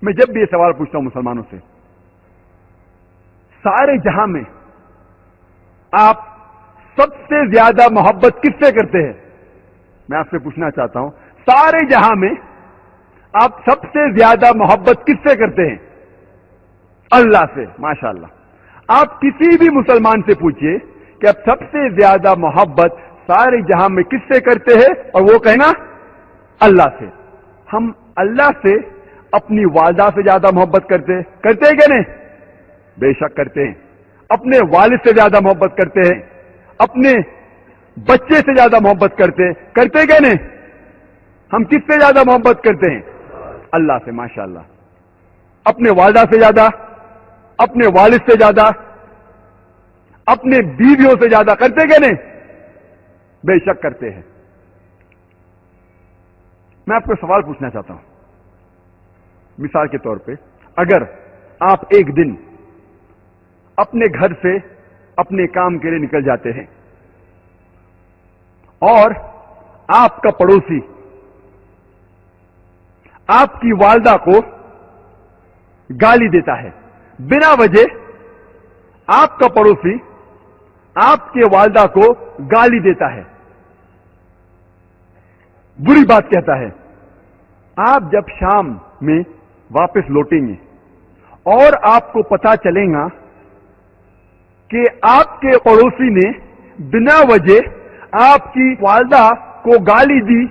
میں جب بھی یہ سوال پوچھتا ہوں مسلمانوں سے، سارے جہاں میں آپ سب سے زیادہ محبت کس سے کرتے ہیں؟ میں آپ سے پوچھنا چاہتا ہوں، سارے جہاں میں آپ سب سے زیادہ محبت کس سے کرتے ہیں؟ اللہ سے. ماشاءاللہ. آپ کسی بھی مسلمان سے پوچھئے کہ آپ سب سے زیادہ محبت سارے جہاں میں کس سے کرتے ہیں، اور وہ کہنا اللہ سے. ہم اللہ سے اپنی والدہ سے زیادہ محبت کرتے ہیں کہ نہیں؟ بے شک کرتے ہیں. اپنے والد سے زیادہ محبت کرتے ہیں، اپنے بچے سے زیادہ محبت کرتے کہ نہیں؟ ہم کس سے زیادہ محبت کرتے ہیں؟ اللہ سے. ماشاءاللہ. اپنے والدہ سے زیادہ، اپنے والد سے زیادہ، اپنے بیویوں سے زیادہ کرتے کہ نہیں؟ بے شک کرتے ہیں. میں آپ کو سوال پوچھنا چاہتا ہوں. مثال کے طور پہ اگر آپ ایک دن اپنے گھر سے اپنے کام کے لیے نکل جاتے ہیں اور آپ کا پڑوسی آپ کی والدہ کو گالی دیتا ہے بنا وجہ، آپ کا پڑوسی آپ کے والدہ کو گالی دیتا ہے، بری بات کہتا ہے. آپ جب شام میں واپس لوٹیں گے اور آپ کو پتا چلے گا کہ آپ کے پڑوسی نے بنا وجہ آپ کی والدہ کو گالی دی،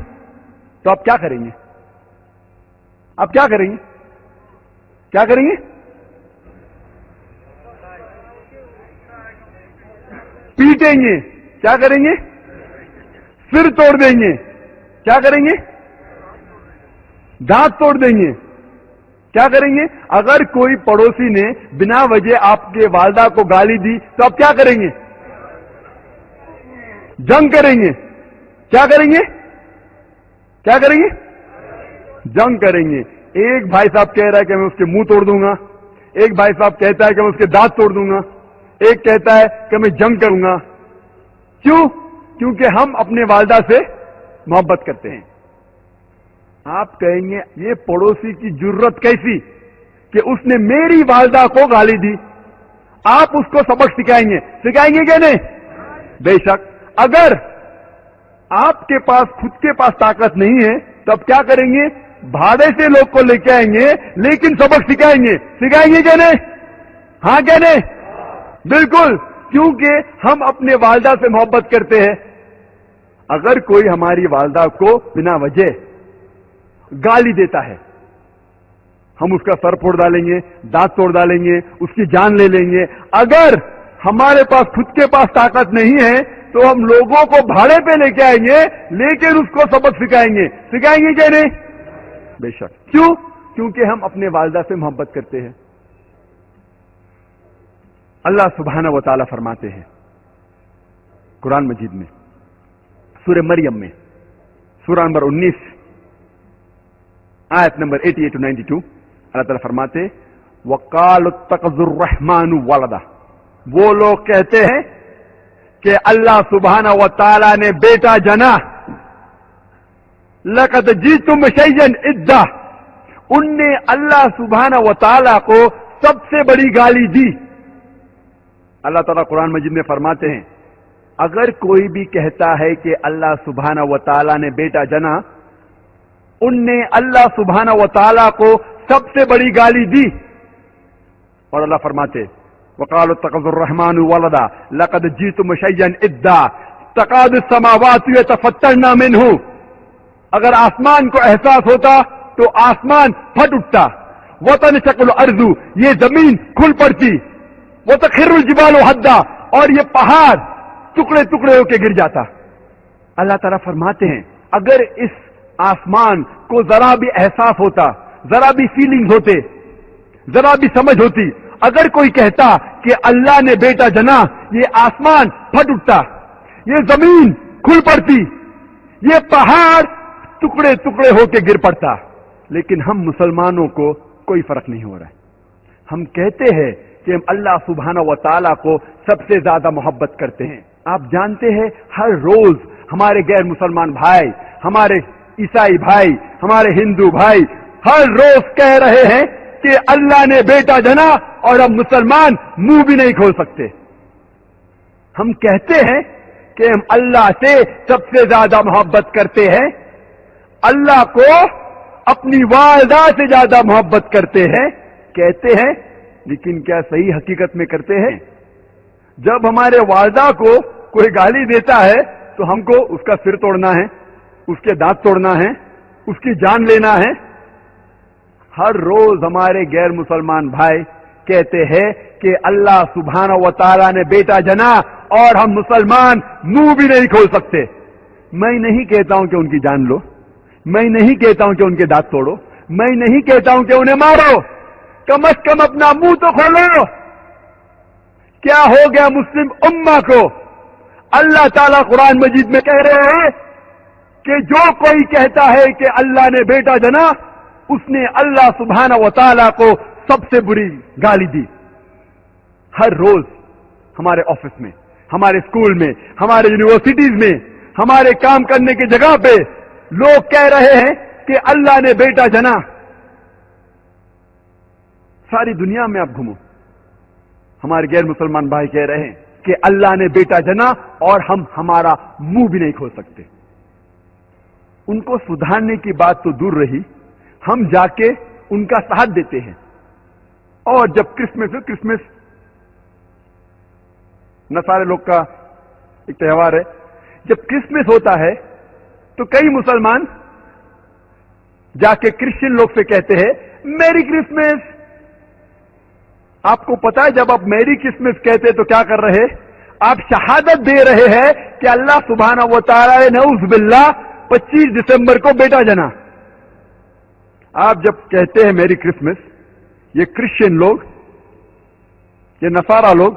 تو آپ کیا کریں گے؟ آپ کیا کریں گے؟ کیا کریں گے؟ پیٹیں گے. کیا کریں گے؟ سر توڑ دیں گے. کیا کریں گے؟ دانت توڑ دیں گے. کیا کریں گے؟ اگر کوئی پڑوسی نے بنا وجہ آپ کے والدہ کو گالی دی تو آپ کیا کریں گے؟ جنگ کریں گے. کیا کریں گے؟ کیا کریں گے؟ جنگ کریں گے. ایک بھائی صاحب کہہ رہا ہے کہ میں اس کے منہ توڑ دوں گا، ایک بھائی صاحب کہتا ہے کہ میں اس کے دانت توڑ دوں گا، ایک کہتا ہے کہ میں جنگ کروں گا. کیوں؟ کیونکہ ہم اپنے والدہ سے محبت کرتے ہیں. آپ کہیں گے یہ پڑوسی کی جرت کیسی کہ اس نے میری والدہ کو گالی دی. آپ اس کو سبق سکھائیں گے کہ نہیں؟ بے شک. اگر آپ کے پاس خود کے پاس طاقت نہیں ہے تو آپ کیا کریں گے؟ بھاڑے سے لوگ کو لے کے آئیں گے لیکن سبق سکھائیں گے کہ نہیں؟ ہاں کہ نہیں؟ بالکل. کیونکہ ہم اپنے والدہ سے محبت کرتے ہیں. اگر کوئی ہماری والدہ کو بنا وجہ گالی دیتا ہے، ہم اس کا سر پھوڑ ڈالیں گے، دانت توڑ ڈالیں گے، اس کی جان لے لیں گے. اگر ہمارے پاس خود کے پاس طاقت نہیں ہے تو ہم لوگوں کو بھاڑے پہ لے کے آئیں گے لیکن اس کو سبق سکھائیں گے کہ نہیں؟ بے شک. کیوں؟ کیونکہ ہم اپنے والدہ سے محبت کرتے ہیں. اللہ سبحانہ و تعالی فرماتے ہیں قرآن مجید میں سورہ مریم میں سورہ نمبر 19 آیت نمبر 88 to 92 اللہ تعالیٰ فرماتے وَقَالُوا اتَّخَذَ الرَّحْمَنُ وَلَدًا. وہ لوگ کہتے ہیں کہ اللہ سبحانہ و تعالی نے بیٹا جنا. لَقَدْ جِئْتُمْ شَيْئًا إِدًّا. ان نے اللہ سبحانہ و تعالی کو سب سے بڑی گالی دی. اللہ تعالیٰ قرآن مجید میں فرماتے ہیں اگر کوئی بھی کہتا ہے کہ اللہ سبحانہ و تعالی نے بیٹا جنا، ان نے اللہ سبحانہ و تعالی کو سب سے بڑی گالی دی. اور اللہ فرماتے وَقَالُوا اتَّخَذَ الرَّحْمَنُ وَلَدًا لَقَدْ جِئْتُمْ شَيْئًا إِدًّا تَكَادُ السَّمَاوَاتُ يَتَفَطَّرْنَ مِنْهُ. اگر آسمان کو احساس ہوتا تو آسمان پھٹ اٹھتا. وَتَنشَقُّ الْأَرْضُ. یہ زمین کھل پڑتی. وَتَخِرُّ الْجِبَالُ هَدًّا. اور یہ پہاڑ ٹکڑے ٹکڑے ہو کے گر جاتا. اللہ تعالیٰ فرماتے ہیں اگر اس آسمان کو ذرا بھی احساس ہوتا، ذرا بھی فیلنگ ہوتے، ذرا بھی سمجھ ہوتی، اگر کوئی کہتا کہ اللہ نے بیٹا جنا، یہ آسمان پھٹ اٹھتا، یہ زمین کھل پڑتی، یہ پہاڑ ٹکڑے ٹکڑے ہو کے گر پڑتا. لیکن ہم مسلمانوں کو کوئی فرق نہیں ہو رہا ہے. ہم کہتے ہیں کہ ہم اللہ سبحانہ و تعالیٰ کو سب سے زیادہ محبت کرتے ہیں. آپ جانتے ہیں ہر روز ہمارے غیر مسلمان بھائی، ہمارے عیسائی بھائی، ہمارے ہندو بھائی ہر روز کہہ رہے ہیں کہ اللہ نے بیٹا جنا اور ہم مسلمان منہ بھی نہیں کھول سکتے. ہم کہتے ہیں کہ ہم اللہ سے سب سے زیادہ محبت کرتے ہیں, اللہ کو اپنی والدہ سے زیادہ محبت کرتے ہیں کہتے ہیں, لیکن کیا صحیح حقیقت میں کرتے ہیں؟ جب ہمارے والدہ کو کوئی گالی دیتا ہے تو ہم کو اس کا سر توڑنا ہے, اس کے دانت توڑنا ہے, اس کی جان لینا ہے. ہر روز ہمارے غیر مسلمان بھائی کہتے ہیں کہ اللہ سبحانہ و تعالیٰ نے بیٹا جنا اور ہم مسلمان منہ بھی نہیں کھول سکتے. میں نہیں کہتا ہوں کہ ان کی جان لو, میں نہیں کہتا ہوں کہ ان کے دانت توڑو, میں نہیں کہتا ہوں کہ انہیں مارو, کم از کم اپنا منہ تو کھولو. کیا ہو گیا مسلم امہ کو؟ اللہ تعالیٰ قرآن مجید میں کہہ رہے ہیں کہ جو کوئی کہتا ہے کہ اللہ نے بیٹا جنا اس نے اللہ سبحانہ و تعالیٰ کو سب سے بری گالی دی. ہر روز ہمارے آفس میں, ہمارے اسکول میں, ہمارے یونیورسٹیز میں, ہمارے کام کرنے کی جگہ پہ لوگ کہہ رہے ہیں کہ اللہ نے بیٹا جنا. ساری دنیا میں آپ گھومو, ہمارے غیر مسلمان بھائی کہہ رہے ہیں کہ اللہ نے بیٹا جنا اور ہم ہمارا منہ بھی نہیں کھول سکتے. ان کو سدھارنے کی بات تو دور رہی, ہم جا کے ان کا ساتھ دیتے ہیں. اور جب کرسمس نصارے لوگ کا ایک تہوار ہے, جب کرسمس ہوتا ہے تو کئی مسلمان جا کے کرسچن لوگ سے کہتے ہیں میری کرسمس. آپ کو پتا ہے جب آپ میری کرسمس کہتے تو کیا کر رہے؟ آپ شہادت دے رہے ہیں کہ اللہ سبحانہ و تعالیٰ نے نعوذ باللہ 25 دسمبر کو بیٹا جنا. آپ جب کہتے ہیں میری کرسمس, یہ کرسچن لوگ, یہ نصارہ لوگ,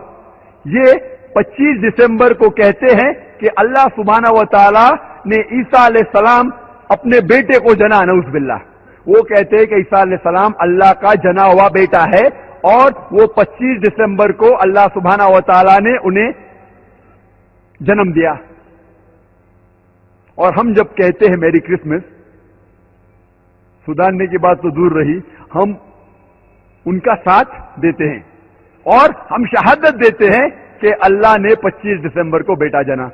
یہ 25 دسمبر کو کہتے ہیں کہ اللہ سبحانہ و تعالیٰ نے عیسیٰ علیہ السلام اپنے بیٹے کو جنا. نعوذ باللہ. وہ کہتے ہیں کہ عیسیٰ علیہ السلام اللہ کا جنا ہوا بیٹا ہے اور وہ 25 دسمبر کو اللہ سبحانہ و تعالیٰ نے انہیں جنم دیا. اور ہم جب کہتے ہیں میری کرسمس, سدھارنے کی بات تو دور رہی, ہم ان کا ساتھ دیتے ہیں اور ہم شہادت دیتے ہیں کہ اللہ نے 25 دسمبر کو بیٹا جنا.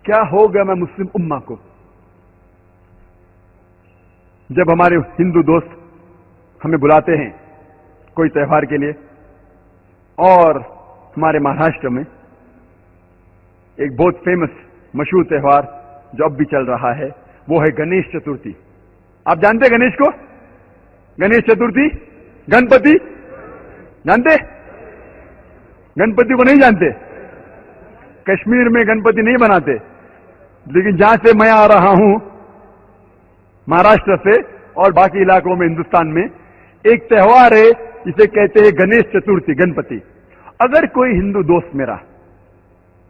کیا ہوگا میں مسلم امہ کو؟ جب ہمارے ہندو دوست ہمیں بلاتے ہیں کوئی تہوار کے لیے, اور ہمارے مہاراشٹر میں ایک بہت فیمس مشہور تہوار جو اب بھی چل رہا ہے وہ ہے گنیش چترتھی. آپ جانتے گنیش کو؟ گنیش چترتھی, گنپتی جانتے؟ گنپتی کو نہیں جانتے؟ کشمیر میں گنپتی نہیں بناتے, لیکن جہاں سے میں آ رہا ہوں مہاراشٹر سے اور باقی علاقوں میں ہندوستان میں ایک تہوار ہے جسے کہتے ہیں گنیش چترتھی, گنپتی. اگر کوئی ہندو دوست میرا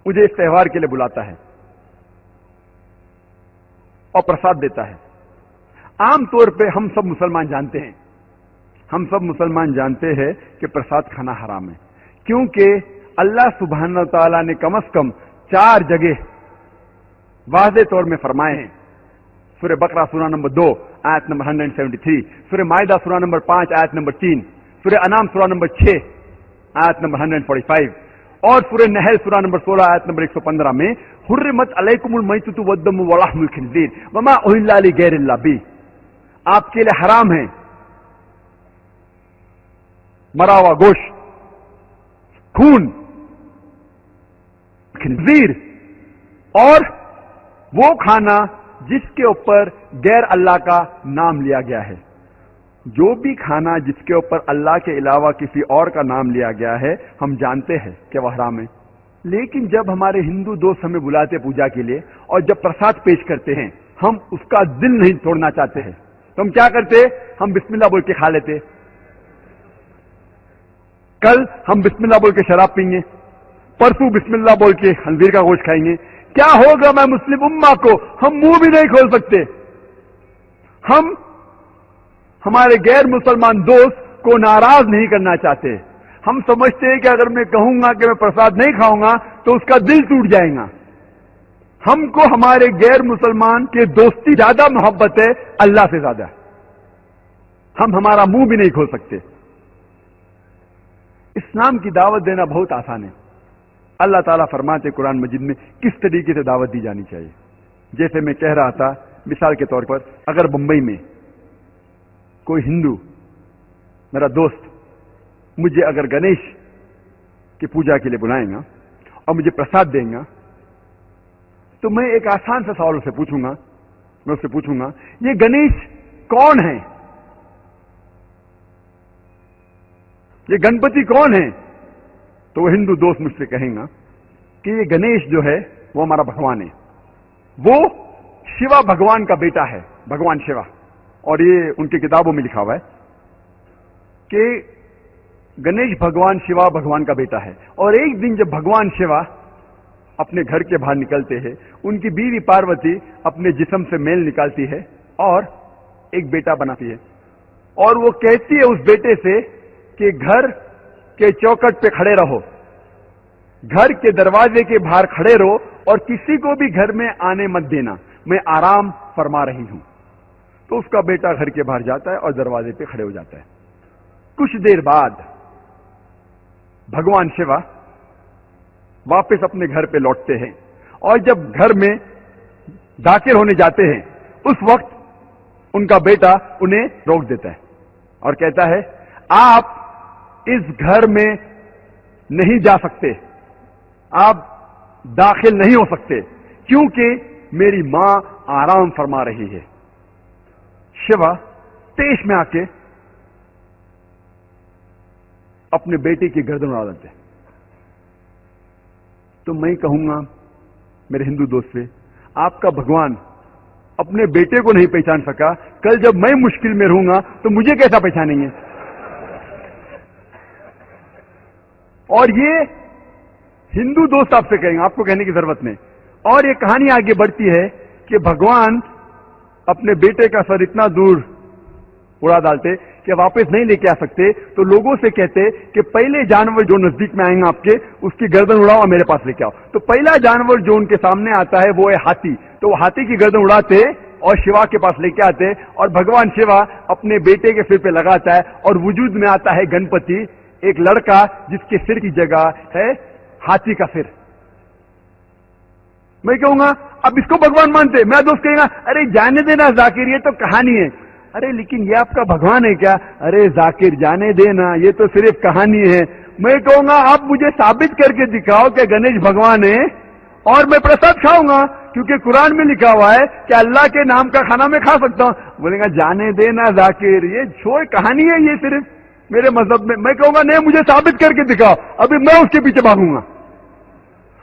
مجھے اس تہوار کے لیے بلاتا ہے اور پرساد دیتا ہے, عام طور پہ ہم سب مسلمان جانتے ہیں کہ پرساد کھانا حرام ہے, کیونکہ اللہ سبحانہ تعالیٰ نے کم از کم 4 جگہ واضح طور میں فرمائے ہیں. سورہ بقرہ سورہ نمبر 2 آیت نمبر 173, سورہ مائدہ سورہ نمبر 5 آیت نمبر 3, سورہ انعام سورہ نمبر 6 آیت نمبر 145 اور سورہ نحل سورہ نمبر 16 آیت نمبر 115 میں حرمت علیکم المیتۃ والدم ولحم الخنزیر وما اہل لغیر اللہ بہ, آپ کے لیے حرام ہے مرا ہوا گوشت, خون, خنزیر اور وہ کھانا جس کے اوپر غیر اللہ کا نام لیا گیا ہے. جو بھی کھانا جس کے اوپر اللہ کے علاوہ کسی اور کا نام لیا گیا ہے ہم جانتے ہیں کہ وہ حرام ہے, لیکن جب ہمارے ہندو دوست ہمیں بلاتے پوجا کے لیے اور جب پرساد پیش کرتے ہیں ہم اس کا دل نہیں توڑنا چاہتے ہیں, تو ہم کیا کرتے؟ ہم بسم اللہ بول کے کھا لیتے. کل ہم بسم اللہ بول کے شراب پئیں گے, پرسوں بسم اللہ بول کے خنزیر کا گوشت کھائیں گے. کیا ہوگا میں مسلم امہ کو؟ ہم منہ بھی نہیں کھول سکتے. ہم ہمارے غیر مسلمان دوست کو ناراض نہیں کرنا چاہتے. ہم سمجھتے ہیں کہ اگر میں کہوں گا کہ میں پرساد نہیں کھاؤں گا تو اس کا دل ٹوٹ جائے گا. ہم کو ہمارے غیر مسلمان کے دوستی زیادہ محبت ہے اللہ سے زیادہ. ہم ہمارا منہ بھی نہیں کھول سکتے. اسلام کی دعوت دینا بہت آسان ہے. اللہ تعالیٰ فرماتے قرآن مجید میں کس طریقے سے دعوت دی جانی چاہیے. جیسے میں کہہ رہا تھا مثال کے طور پر اگر بمبئی میں کوئی ہندو میرا دوست مجھے اگر گنیش کی پوجا کے لیے بلائیں گا اور مجھے پرساد دیں گا تو میں ایک آسان سا سوال اسے پوچھوں گا. میں اس سے پوچھوں گا یہ گنیش کون ہے, یہ گنپتی کون ہے؟ تو وہ ہندو دوست مجھ سے کہیں گا کہ یہ گنیش جو ہے وہ ہمارا بھگوان ہے, وہ شیوا بھگوان کا بیٹا ہے, بھگوان شیوا. اور یہ ان کی کتابوں میں لکھا ہوا ہے کہ گنیش بھگوان شیوا بھگوان کا بیٹا ہے. اور ایک دن جب بھگوان شیوا اپنے گھر کے باہر نکلتے ہیں, ان کی بیوی پاروتی اپنے جسم سے میل نکالتی ہے اور ایک بیٹا بناتی ہے, اور وہ کہتی ہے اس بیٹے سے کہ گھر کے چوکٹ پہ کھڑے رہو, گھر کے دروازے کے باہر کھڑے رہو اور کسی کو بھی گھر میں آنے مت دینا, میں آرام فرما رہی ہوں. تو اس کا بیٹا گھر کے باہر جاتا ہے اور دروازے پہ کھڑے ہو جاتا ہے. کچھ دیر بعد بھگوان شیوا واپس اپنے گھر پہ لوٹتے ہیں, اور جب گھر میں داخل ہونے جاتے ہیں اس وقت ان کا بیٹا انہیں روک دیتا ہے اور کہتا ہے آپ اس گھر میں نہیں جا سکتے, آپ داخل نہیں ہو سکتے کیونکہ میری ماں آرام فرما رہی ہے. شیوا تیش میں آ کے اپنے بیٹے کی گردن اڑا دیتے. تو میں کہوں گا میرے ہندو دوست سے, آپ کا بھگوان اپنے بیٹے کو نہیں پہچان سکا, کل جب میں مشکل میں رہوں گا تو مجھے کیسا پہچانیں گے؟ اور یہ ہندو دوست آپ سے کہیں گے, آپ کو کہنے کی ضرورت نہیں. اور یہ کہانی آگے بڑھتی ہے کہ بھگوان اپنے بیٹے کا سر اتنا دور اڑا ڈالتے کہ واپس نہیں لے کے آ سکتے, تو لوگوں سے کہتے کہ پہلے جانور جو نزدیک میں آئیں گا آپ کے اس کی گردن اڑاؤ اور میرے پاس لے کے آؤ. تو پہلا جانور جو ان کے سامنے آتا ہے وہ ہے ہاتھی. تو وہ ہاتھی کی گردن اڑاتے اور شیوا کے پاس لے کے آتے, اور بھگوان شیوا اپنے بیٹے کے سر پہ لگاتا ہے اور وجود میں آتا ہے گنپتی, ایک لڑکا جس کے سر کی جگہ ہے ہاتھی کا سر. میں کہوں گا اب اس کو بھگوان مانتے, میرا دوست کہے گا ارے جانے دینا ذاکر یہ تو کہانی ہے. ارے لیکن یہ آپ کا بھگوان ہے کیا؟ ارے ذاکر جانے دینا یہ تو صرف کہانی ہے. میں کہوں گا آپ مجھے ثابت کر کے دکھاؤ کہ گنیش بھگوان ہے اور میں پرساد کھاؤں گا, کیونکہ قرآن میں لکھا ہوا ہے کہ اللہ کے نام کا کھانا میں کھا سکتا ہوں. بولے گا جانے دینا ذاکر یہ چھوڑ کہانی ہے یہ صرف میرے مذہب میں. میں کہوں گا نہیں مجھے ثابت کر کے دکھاؤ, ابھی میں اس کے پیچھے بھاگوں گا.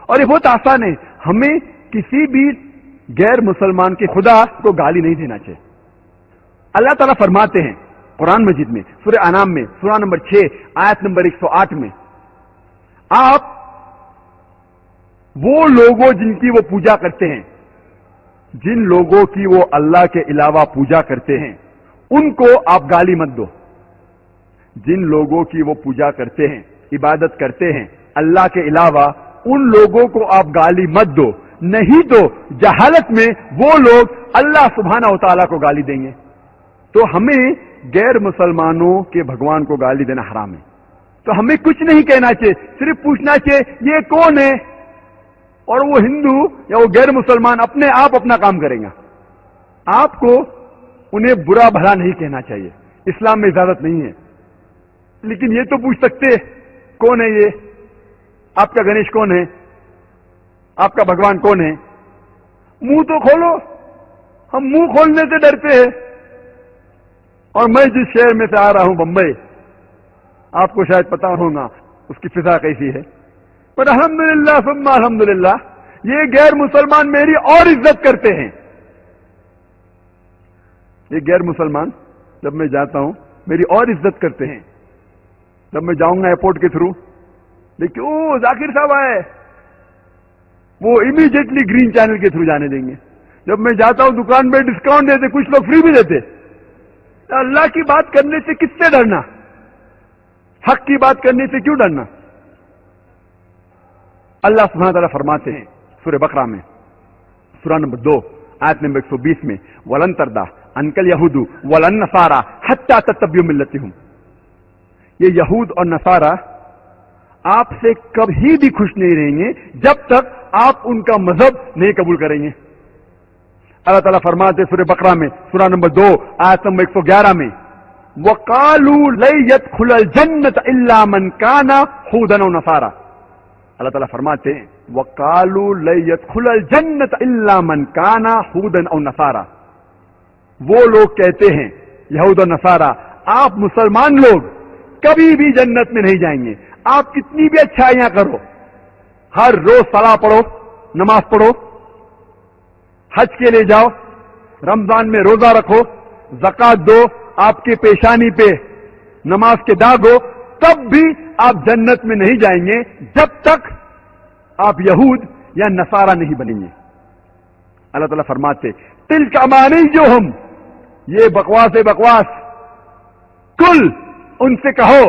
اور یہ بہت آسان ہے, ہمیں کسی بھی غیر مسلمان کے خدا کو گالی نہیں دینا چاہیے. اللہ تعالیٰ فرماتے ہیں قرآن مجید میں سورہ انعام میں سورہ نمبر 6 آیت نمبر 108 میں, آپ وہ لوگوں جن کی وہ پوجا کرتے ہیں, جن لوگوں کی وہ اللہ کے علاوہ پوجا کرتے ہیں ان کو آپ گالی مت دو. جن لوگوں کی وہ پوجا کرتے ہیں عبادت کرتے ہیں اللہ کے علاوہ ان لوگوں کو آپ گالی مت دو, نہیں تو جہالت میں وہ لوگ اللہ سبحانہ و تعالیٰ کو گالی دیں گے. تو ہمیں غیر مسلمانوں کے بھگوان کو گالی دینا حرام ہے. تو ہمیں کچھ نہیں کہنا چاہیے, صرف پوچھنا چاہیے یہ کون ہے, اور وہ ہندو یا وہ غیر مسلمان اپنے آپ اپنا کام کریں گا. آپ کو انہیں برا بھلا نہیں کہنا چاہیے, اسلام میں اجازت نہیں ہے. لیکن یہ تو پوچھ سکتے کون ہے یہ, آپ کا گنیش کون ہے, آپ کا بھگوان کون ہے. منہ تو کھولو, ہم منہ کھولنے سے ڈرتے ہیں. اور میں جس شہر میں سے آ رہا ہوں بمبئی, آپ کو شاید پتا ہوگا اس کی فضا کیسی ہے, پر الحمدللہ ثم الحمدللہ یہ غیر مسلمان میری اور عزت کرتے ہیں. یہ غیر مسلمان جب میں جاتا ہوں میری اور عزت کرتے ہیں. جب میں جاؤں گا ایئرپورٹ کے تھرو دیکھیے او ذاکر صاحب آئے, وہ امیڈیٹلی گرین چینل کے تھرو جانے دیں گے. جب میں جاتا ہوں دکان میں ڈسکاؤنٹ دیتے, کچھ لوگ فری بھی دیتے. اللہ کی بات کرنے سے کس سے ڈرنا, حق کی بات کرنے سے کیوں ڈرنا. اللہ سبحانہ تعالیٰ فرماتے ہیں سورہ بقرہ میں سورہ نمبر 2 آیت نمبر 120 میں, ولن ترضى انکل یہود ولن نصارا حتی تتبعوا ملتہم. یہ یہود اور نصارہ آپ سے کبھی بھی خوش نہیں رہیں گے جب تک آپ ان کا مذہب نہیں قبول کریں گے. اللہ تعالیٰ فرماتے سورہ بقرہ میں سورہ نمبر 2 آیت نمبر 111 میں وَقَالُوا لَن يَدْخُلَ الْجَنَّةَ إِلَّا مَنْ كَانَ هُودًا أَوْ نَصَارَىٰ. اللہ تعالیٰ فرماتے ہیں وَقَالُوا لَن يَدْخُلَ الْجَنَّةَ إِلَّا مَنْ كَانَ هُودًا أَوْ نَصَارَىٰ. وہ لوگ کہتے ہیں یہود اور نصارہ آپ مسلمان لوگ کبھی بھی جنت میں نہیں جائیں گے. آپ کتنی بھی اچھائیاں کرو، ہر روز صلاح پڑھو، نماز پڑھو، حج کے لیے جاؤ، رمضان میں روزہ رکھو، زکات دو، آپ کے پیشانی پہ نماز کے داغ ہو، تب بھی آپ جنت میں نہیں جائیں گے جب تک آپ یہود یا نصارہ نہیں بنیں گے. اللہ تعالیٰ فرماتے تلک امانیہم، یہ بکواس کل ان سے کہو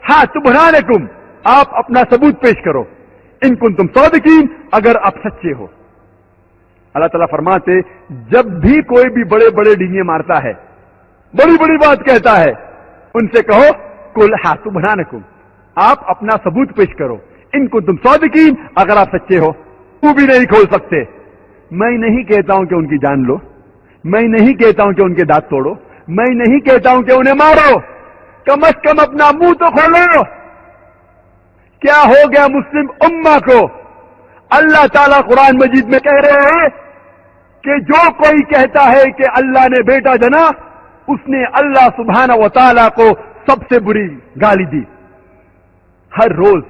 ہاں سبحانکم، آپ اپنا ثبوت پیش کرو ان کنتم صادقین، اگر آپ سچے ہو. اللہ تعالیٰ فرماتے جب بھی کوئی بھی بڑے بڑے ڈینگے مارتا ہے، بڑی بڑی بات کہتا ہے، ان سے کہو قل ہاں سبحانکم، آپ اپنا ثبوت پیش کرو ان کنتم صادقین، اگر آپ سچے ہو. وہ بھی نہیں کھول سکتے. میں نہیں کہتا ہوں کہ ان کی جان لو، میں نہیں کہتا ہوں کہ ان کے دانت توڑو، میں نہیں کہتا ہوں کہ انہیں مارو، کم از کم اپنا منہ تو کھولو. کیا ہو گیا مسلم امہ کو؟ اللہ تعالیٰ قرآن مجید میں کہہ رہے ہیں کہ جو کوئی کہتا ہے کہ اللہ نے بیٹا جنا، اس نے اللہ سبحانہ و تعالیٰ کو سب سے بری گالی دی. ہر روز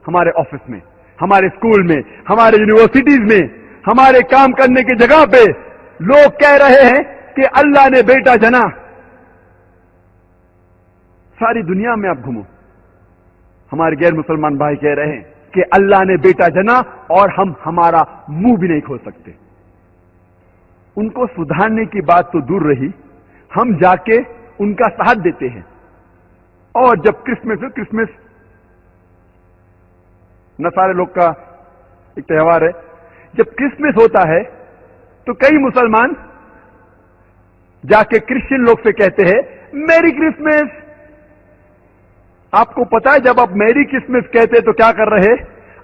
ہمارے آفس میں، ہمارے اسکول میں، ہمارے یونیورسٹیز میں، ہمارے کام کرنے کی جگہ پہ لوگ کہہ رہے ہیں کہ اللہ نے بیٹا جنا. ساری دنیا میں آپ گھومو، ہمارے غیر مسلمان بھائی کہہ رہے ہیں کہ اللہ نے بیٹا جنا، اور ہم ہمارا منہ بھی نہیں کھول سکتے. ان کو سدھارنے کی بات تو دور رہی، ہم جا کے ان کا ساتھ دیتے ہیں. اور جب کرسمس نصارے لوگ کا ایک تہوار ہے، جب کرسمس ہوتا ہے تو کئی مسلمان جا کے کرسچن لوگ سے کہتے ہیں میری کرسمس. آپ کو پتا ہے جب آپ میری کرسمس کہتے تو کیا کر رہے؟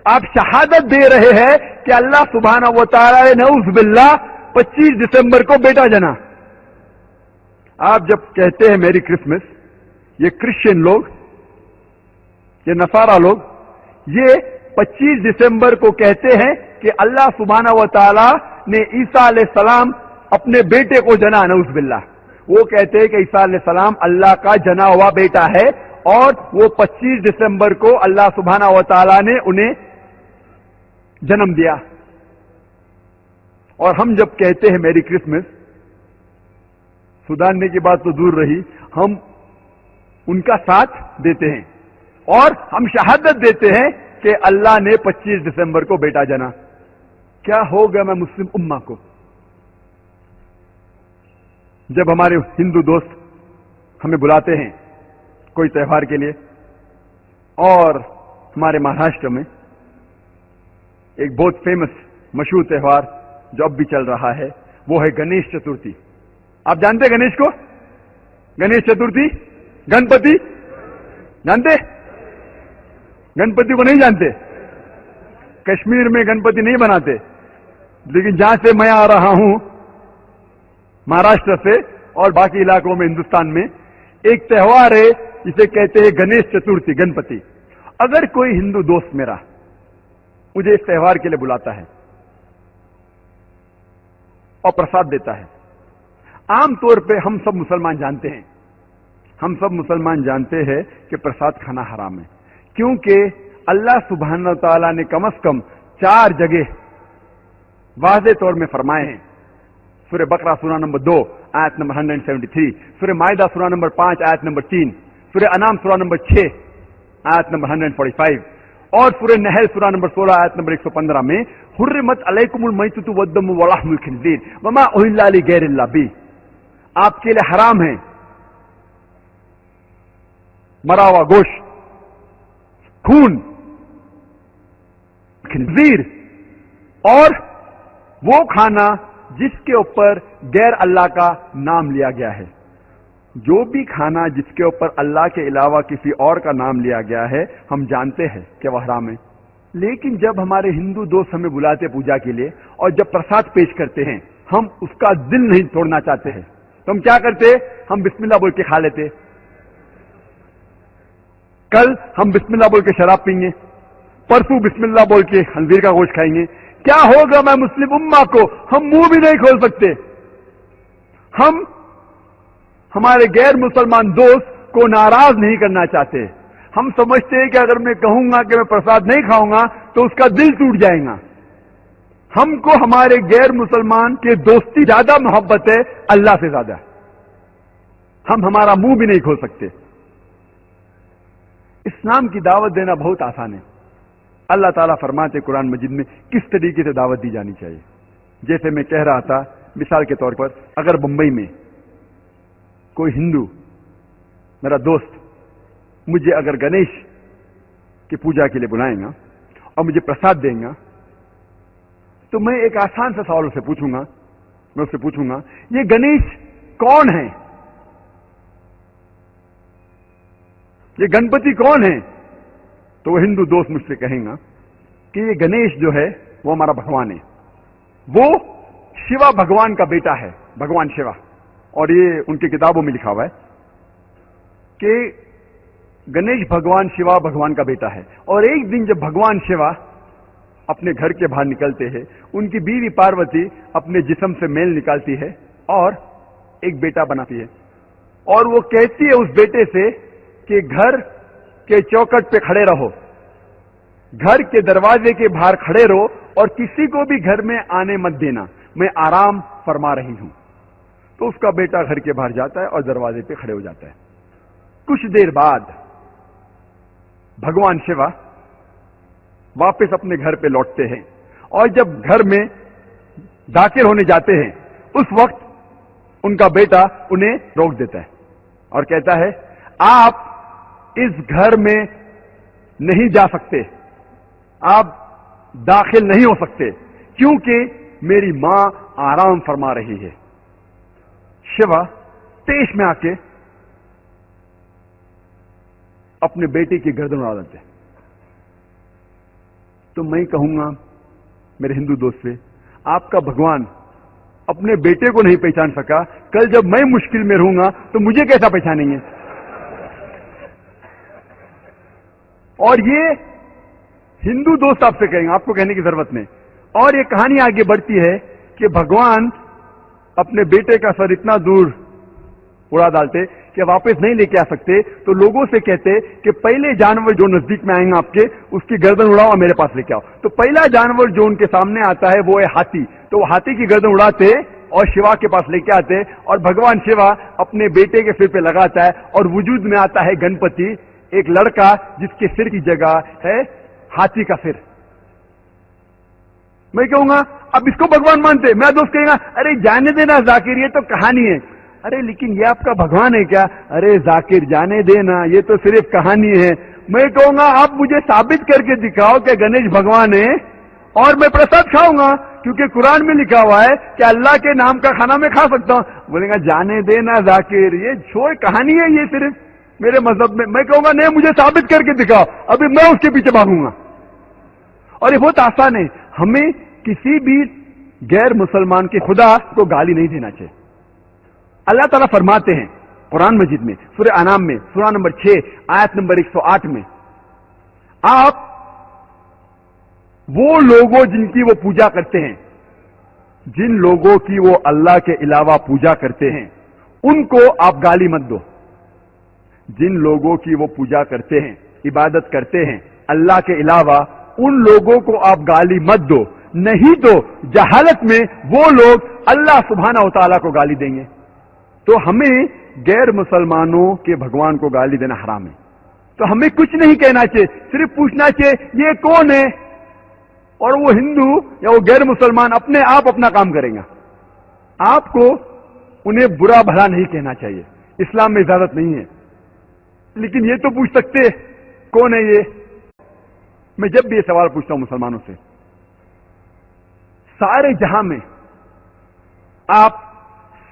آپ شہادت دے رہے ہیں کہ اللہ سبحانہ و تعالی نے نعوذ باللہ 25 دسمبر کو بیٹا جنا. آپ جب کہتے ہیں میری کرسمس، یہ کرسچن لوگ، یہ نصارہ لوگ، یہ 25 دسمبر کو کہتے ہیں کہ اللہ سبحانہ و تعالی نے عیسیٰ علیہ السلام اپنے بیٹے کو جنا. نعوذ باللہ. وہ کہتے ہیں کہ عیسیٰ علیہ السلام اللہ کا جنا ہوا بیٹا ہے، اور وہ 25 دسمبر کو اللہ سبحانہ و تعالی نے انہیں جنم دیا. اور ہم جب کہتے ہیں میری کرسمس، سدھارنے کی بات تو دور رہی، ہم ان کا ساتھ دیتے ہیں اور ہم شہادت دیتے ہیں کہ اللہ نے 25 دسمبر کو بیٹا جنا. کیا ہو گیا میں مسلم امہ کو؟ جب ہمارے ہندو دوست ہمیں بلاتے ہیں کوئی تہوار کے لیے، اور ہمارے مہاراشٹر میں ایک بہت فیمس مشہور تہوار جو اب بھی چل رہا ہے وہ ہے گنیش چترتھی. آپ جانتے ہیں گنیش کو؟ گنیش چترتھی، گنپتی جانتے؟ گنپتی کو نہیں جانتے؟ کشمیر میں گنپتی نہیں بناتے، لیکن جہاں سے میں آ رہا ہوں مہاراشٹر سے اور باقی علاقوں میں ہندوستان میں ایک تہوار ہے جسے کہتے ہیں گنیش چترتھی، گنپتی. اگر کوئی ہندو دوست میرا مجھے اس تہوار کے لیے بلاتا ہے اور پرساد دیتا ہے، عام طور پہ ہم سب مسلمان جانتے ہیں کہ پرساد کھانا حرام ہے، کیونکہ اللہ سبحانہ تعالیٰ نے کم از کم 4 جگہ واضح طور میں فرمائے ہیں. سورہ بقرہ سورہ نمبر 2 آیت نمبر 173، سورہ مائدہ سورہ نمبر 5 آیت نمبر 3، سورہ انعام سورہ نمبر 6 آیت نمبر 145، اور سورہ نحل سورہ نمبر 16 آیت نمبر 115 میں حرمت علیکم المیتۃ والدم ولحم الخنزیر وما اہل لغیر اللہ بہ، آپ کے لیے حرام ہے مرا ہوا گوشت، خون، خنزیر، اور وہ کھانا جس کے اوپر غیر اللہ کا نام لیا گیا ہے، جو بھی کھانا جس کے اوپر اللہ کے علاوہ کسی اور کا نام لیا گیا ہے، ہم جانتے ہیں کہ وہ حرام ہے. لیکن جب ہمارے ہندو دوست ہمیں بلاتے پوجا کے لیے اور جب پرساد پیش کرتے ہیں، ہم اس کا دل نہیں توڑنا چاہتے ہیں، تو ہم کیا کرتے؟ ہم بسم اللہ بول کے کھا لیتے. کل ہم بسم اللہ بول کے شراب پئیں گے، پرسوں بسم اللہ بول کے خنزیر کا گوشت کھائیں گے. کیا ہوگا میں مسلم امہ کو ہم منہ بھی نہیں کھول سکتے. ہم ہمارے غیر مسلمان دوست کو ناراض نہیں کرنا چاہتے. ہم سمجھتے ہیں کہ اگر میں کہوں گا کہ میں پرساد نہیں کھاؤں گا تو اس کا دل ٹوٹ جائے گا. ہم کو ہمارے غیر مسلمان کے دوستی زیادہ محبت ہے اللہ سے زیادہ. ہم ہمارا منہ بھی نہیں کھول سکتے. اسلام کی دعوت دینا بہت آسان ہے. اللہ تعالیٰ فرماتے قرآن مجید میں کس طریقے سے دعوت دی جانی چاہیے. جیسے میں کہہ رہا تھا، مثال کے طور پر اگر بمبئی میں کوئی ہندو میرا دوست مجھے اگر گنیش کی پوجا کے لیے بلائیں گا اور مجھے پرساد دیں گا، تو میں ایک آسان سا سوال اسے پوچھوں گا. میں اس سے پوچھوں گا یہ گنیش کون ہے؟ یہ گنپتی کون ہے؟ تو وہ ہندو دوست مجھ سے کہیں گا کہ یہ گنیش جو ہے وہ ہمارا بھگوان ہے، وہ شیوا بھگوان کا بیٹا ہے، بھگوان شیوا. اور یہ ان کی کتابوں میں لکھا ہوا ہے کہ گنیش بھگوان شیوا بھگوان کا بیٹا ہے. اور ایک دن جب بھگوان شیوا اپنے گھر کے باہر نکلتے ہیں، ان کی بیوی پاروتی اپنے جسم سے میل نکالتی ہے اور ایک بیٹا بناتی ہے. اور وہ کہتی ہے اس بیٹے سے کہ گھر کے چوکٹ پہ کھڑے رہو، گھر کے دروازے کے باہر کھڑے رہو اور کسی کو بھی گھر میں آنے مت دینا، میں آرام فرما رہی ہوں. تو اس کا بیٹا گھر کے باہر جاتا ہے اور دروازے پہ کھڑے ہو جاتا ہے. کچھ دیر بعد بھگوان شیوا واپس اپنے گھر پہ لوٹتے ہیں اور جب گھر میں داخل ہونے جاتے ہیں اس وقت ان کا بیٹا انہیں روک دیتا ہے اور کہتا ہے آپ اس گھر میں نہیں جا سکتے، آپ داخل نہیں ہو سکتے کیونکہ میری ماں آرام فرما رہی ہے. شیوا تیش میں آ کے اپنے بیٹے کی گردن اڑا دیتے. تو میں کہوں گا میرے ہندو دوست سے، آپ کا بھگوان اپنے بیٹے کو نہیں پہچان سکا، کل جب میں مشکل میں رہوں گا تو مجھے کیسا پہچانیں گے؟ اور یہ ہندو دوست آپ سے کہیں گے، آپ کو کہنے کی ضرورت نہیں. اور یہ کہانی آگے بڑھتی ہے کہ بھگوان اپنے بیٹے کا سر اتنا دور اڑا ڈالتے کہ واپس نہیں لے کے آ سکتے، تو لوگوں سے کہتے کہ پہلے جانور جو نزدیک میں آئیں گے آپ کے، اس کی گردن اڑاؤ اور میرے پاس لے کے آؤ. تو پہلا جانور جو ان کے سامنے آتا ہے وہ ہے ہاتھی. تو وہ ہاتھی کی گردن اڑاتے اور شیوا کے پاس لے کے آتے اور بھگوان شیوا اپنے بیٹے کے سر پہ لگاتا ہے اور وجود میں آتا ہے گنپتی، ایک لڑکا جس کے سر کی جگہ ہے ہاتھی کا سر. میں کہوں گا اب اس کو بھگوان مانتے؟ میرا دوست کہے گا ارے جانے دینا ذاکر، یہ تو کہانی ہے. ارے لیکن یہ آپ کا بھگوان ہے کیا؟ ارے ذاکر جانے دینا، یہ تو صرف کہانی ہے. میں کہوں گا آپ مجھے ثابت کر کے دکھاؤ کہ گنیش بھگوان ہے اور میں پرساد کھاؤں گا، کیونکہ قرآن میں لکھا ہوا ہے کہ اللہ کے نام کا کھانا میں کھا سکتا ہوں. بولے گا جانے دینا ذاکر، یہ چھوڑ کہانی ہے یہ صرف میرے مذہب میں. میں کہوں گا نہیں مجھے ثابت کر کے دکھاؤ، ابھی میں اس کے پیچھے بھاگوں گا. اور یہ بہت آسان ہے. ہمیں کسی بھی غیر مسلمان کے خدا کو گالی نہیں دینا چاہیے. اللہ تعالیٰ فرماتے ہیں قرآن مجید میں سورہ انعام میں سورہ نمبر 6 آیت نمبر 108 میں، آپ وہ لوگوں جن کی وہ پوجا کرتے ہیں، جن لوگوں کی وہ اللہ کے علاوہ پوجا کرتے ہیں، ان کو آپ گالی مت دو. جن لوگوں کی وہ پوجا کرتے ہیں، عبادت کرتے ہیں اللہ کے علاوہ، ان لوگوں کو آپ گالی مت دو، نہیں تو جہالت میں وہ لوگ اللہ سبحانہ و تعالیٰ کو گالی دیں گے. تو ہمیں غیر مسلمانوں کے بھگوان کو گالی دینا حرام ہے. تو ہمیں کچھ نہیں کہنا چاہیے، صرف پوچھنا چاہیے یہ کون ہے، اور وہ ہندو یا وہ غیر مسلمان اپنے آپ اپنا کام کریں گا. آپ کو انہیں برا بھلا نہیں کہنا چاہیے، اسلام میں اجازت نہیں ہے. لیکن یہ تو پوچھ سکتے کون ہے یہ. میں جب بھی یہ سوال پوچھتا ہوں مسلمانوں سے، سارے جہاں میں آپ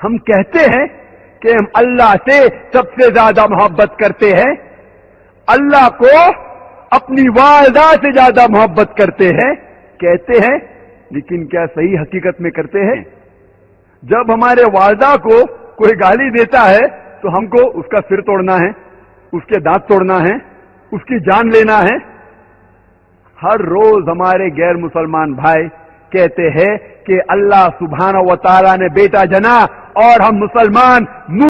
ہم کہتے ہیں کہ ہم اللہ سے سب سے زیادہ محبت کرتے ہیں، اللہ کو اپنی والدہ سے زیادہ محبت کرتے ہیں، کہتے ہیں، لیکن کیا صحیح حقیقت میں کرتے ہیں؟ جب ہمارے والدہ کو کوئی گالی دیتا ہے تو ہم کو اس کا سر توڑنا ہے، اس کے دانت توڑنا ہے، اس کی جان لینا ہے۔ ہر روز ہمارے غیر مسلمان بھائی کہتے ہیں کہ اللہ سبحانہ و تعالیٰ نے بیٹا جنا، اور ہم مسلمان